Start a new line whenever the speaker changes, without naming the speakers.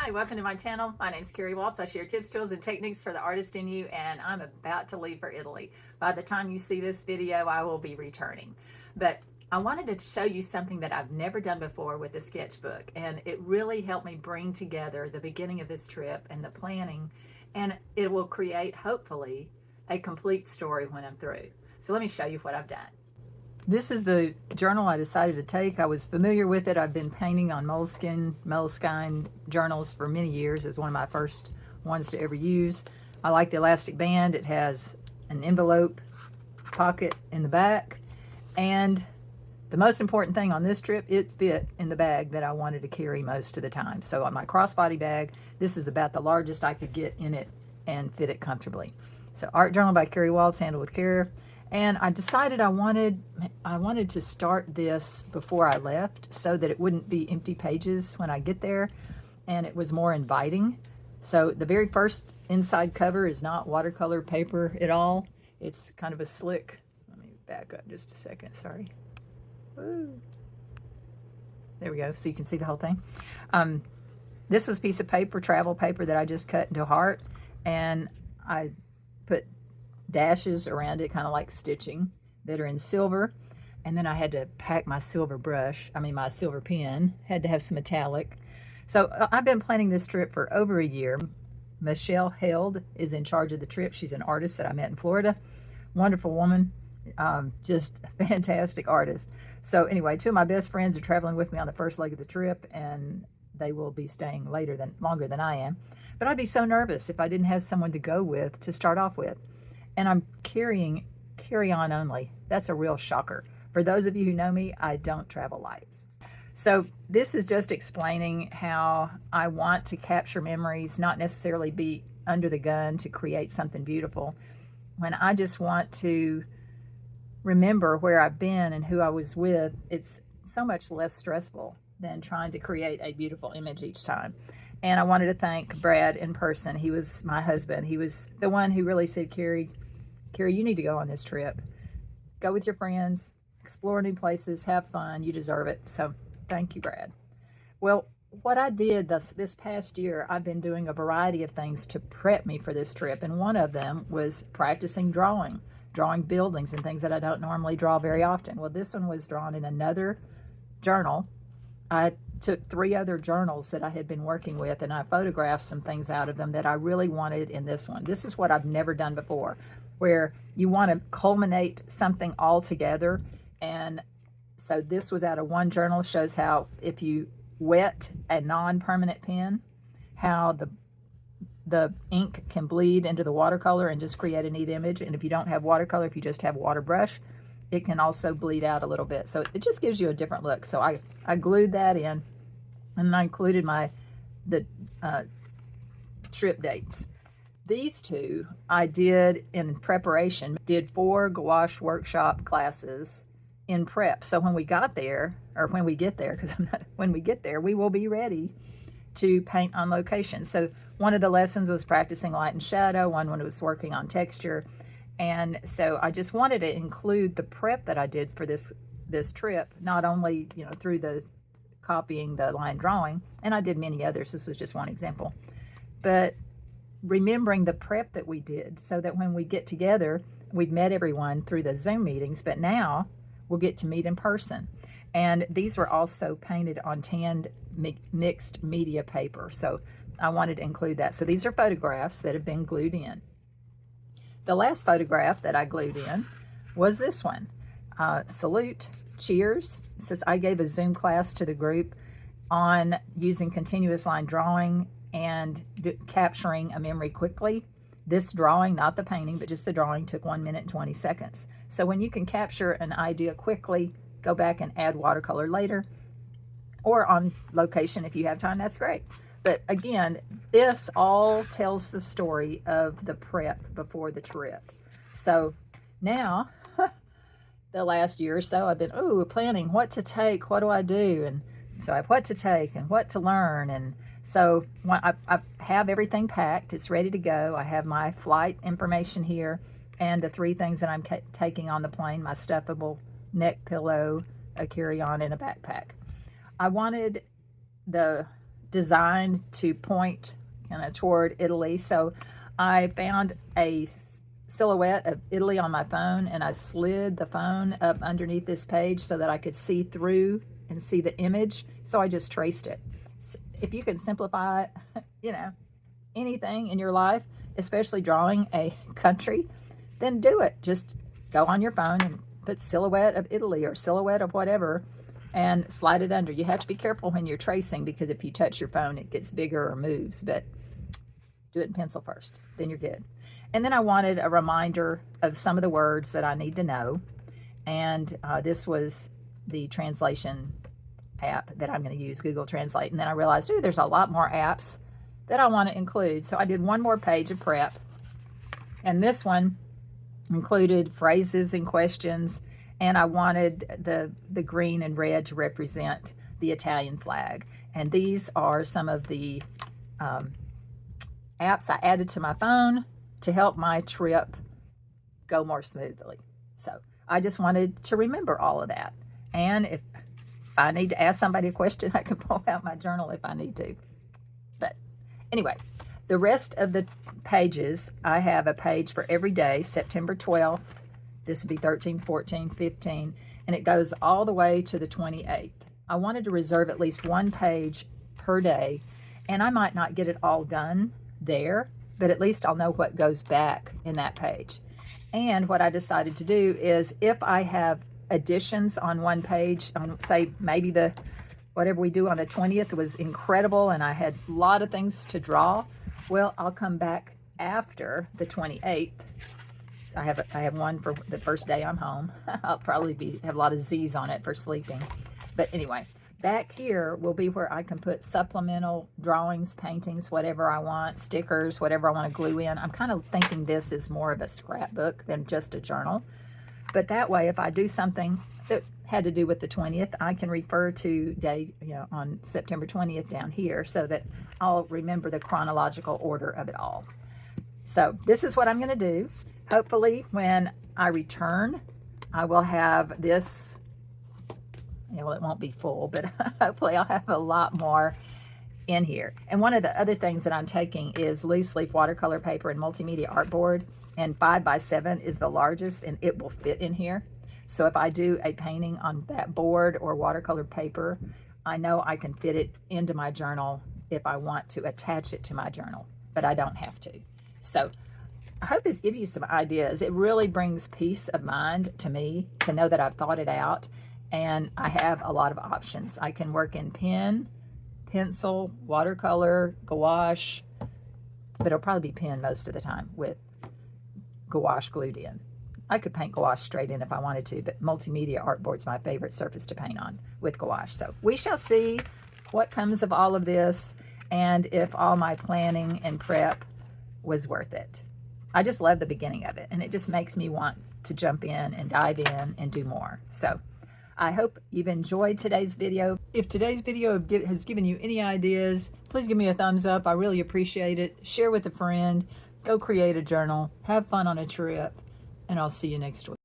Hi, welcome to my channel. My name is Carrie Waltz. I share tips, tools, and techniques for the artist in you, and I'm about to leave for Italy. By the time you see this video, I will be returning. But I wanted to show you something that I've never done before with the sketchbook, and it really helped me bring together the beginning of this trip and the planning, and it will create, hopefully, a complete story when I'm through. So let me show you what I've done. This is the journal I decided to take. I was familiar with it. I've been painting on moleskine journals for many years. It was one of my first ones to ever use. I like the elastic band. It has an envelope pocket in the back. And the most important thing on this trip, it fit in the bag that I wanted to carry most of the time. So on my crossbody bag, this is about the largest I could get in it and fit it comfortably. So Art Journal by Carrie Waltz, handled with care. And I decided I wanted to start this before I left so that it wouldn't be empty pages when I get there, and it was more inviting. So the very first inside cover is not watercolor paper at all. It's kind of a slick, let me back up just a second, sorry. Woo. There we go, so you can see the whole thing. This was a piece of paper, travel paper, that I just cut into a heart, and I put dashes around it, kind of like stitching, that are in silver. And then I had to pack my silver brush, my silver pen, had to have some metallic. So I've been planning this trip for over a year. Michelle Held is in charge of the trip. She's an artist that I met in Florida. Wonderful woman, just a fantastic artist. So anyway, two of my best friends are traveling with me on the first leg of the trip, and they will be staying longer than I am. But I'd be so nervous if I didn't have someone to go with to start off with. And I'm carrying carry-on only. That's a real shocker. For those of you who know me, I don't travel light. So this is just explaining how I want to capture memories, not necessarily be under the gun to create something beautiful. When I just want to remember where I've been and who I was with, it's so much less stressful than trying to create a beautiful image each time. And I wanted to thank Brad in person. He was my husband. He was the one who really said, Carrie, you need to go on this trip. Go with your friends, explore new places, have fun. You deserve it. So thank you, Brad. Well, what I did this past year, I've been doing a variety of things to prep me for this trip. And one of them was practicing drawing buildings and things that I don't normally draw very often. Well, this one was drawn in another journal. I took 3 other journals that I had been working with, and I photographed some things out of them that I really wanted in this one. This is what I've never done before, where you want to culminate something all together. And so this was out of one journal. Shows how if you wet a non-permanent pen, how the ink can bleed into the watercolor and just create a neat image. And if you don't have watercolor, if you just have water brush, it can also bleed out a little bit. So it just gives you a different look. So I glued that in, and I included the trip dates. These two I did in preparation, did 4 gouache workshop classes in prep. So when we get there, we will be ready to paint on location. So one of the lessons was practicing light and shadow, one was working on texture. And so I just wanted to include the prep that I did for this trip, not only, through the copying the line drawing, and I did many others. This was just one example. But remembering the prep that we did so that when we get together, we've met everyone through the Zoom meetings, but now we'll get to meet in person. And these were also painted on tanned mixed media paper. So I wanted to include that. So these are photographs that have been glued in. The last photograph that I glued in was this one. Salute, cheers. It says I gave a Zoom class to the group on using continuous line drawing and capturing a memory quickly. This drawing, not the painting, but just the drawing, took 1 minute and 20 seconds. So when you can capture an idea quickly, go back and add watercolor later, or on location if you have time, that's great. But again, this all tells the story of the prep before the trip. So now, the last year or so, I've been, planning what to take, what do I do? And so I have what to take and what to learn. And so I have everything packed. It's ready to go. I have my flight information here and the 3 things that I'm taking on the plane: my stuffable neck pillow, a carry-on, and a backpack. I wanted the designed to point kind of toward Italy. So I found a silhouette of Italy on my phone, and I slid the phone up underneath this page so that I could see through and see the image. So I just traced it. If you can simplify, you know, anything in your life, especially drawing a country, then do it. Just go on your phone and put silhouette of Italy or silhouette of whatever and slide it under. You have to be careful when you're tracing, because if you touch your phone, it gets bigger or moves, but do it in pencil first, then you're good. And then I wanted a reminder of some of the words that I need to know. And this was the translation app that I'm going to use, Google Translate. And then I realized, ooh, there's a lot more apps that I want to include. So I did one more page of prep. And this one included phrases and questions. And I wanted the green and red to represent the Italian flag. And these are some of the apps I added to my phone to help my trip go more smoothly. So I just wanted to remember all of that. And if I need to ask somebody a question, I can pull out my journal if I need to. But anyway, the rest of the pages, I have a page for every day, September 12th. This would be 13, 14, 15, and it goes all the way to the 28th. I wanted to reserve at least one page per day, and I might not get it all done there, but at least I'll know what goes back in that page. And what I decided to do is, if I have additions on one page, on say maybe the whatever we do on the 20th was incredible and I had a lot of things to draw, well, I'll come back after the 28th. I have one for the first day I'm home. I'll probably have a lot of Z's on it for sleeping. But anyway, back here will be where I can put supplemental drawings, paintings, whatever I want, stickers, whatever I want to glue in. I'm kind of thinking this is more of a scrapbook than just a journal. But that way, if I do something that had to do with the 20th, I can refer to day, on September 20th down here, so that I'll remember the chronological order of it all. So this is what I'm going to do. Hopefully, when I return, I will have this. Well, it won't be full, but hopefully I'll have a lot more in here. And one of the other things that I'm taking is loose leaf watercolor paper and multimedia artboard. And 5x7 is the largest, and it will fit in here. So if I do a painting on that board or watercolor paper, I know I can fit it into my journal if I want to attach it to my journal, but I don't have to. So I hope this gives you some ideas. It really brings peace of mind to me to know that I've thought it out, and I have a lot of options. I can work in pen, pencil, watercolor, gouache, but it'll probably be pen most of the time with gouache glued in. I could paint gouache straight in if I wanted to, but multimedia artboard's my favorite surface to paint on with gouache. So we shall see what comes of all of this and if all my planning and prep was worth it. I just love the beginning of it, and it just makes me want to jump in and dive in and do more. So I hope you've enjoyed today's video. If today's video has given you any ideas, please give me a thumbs up. I really appreciate it. Share with a friend. Go create a journal. Have fun on a trip. And I'll see you next week.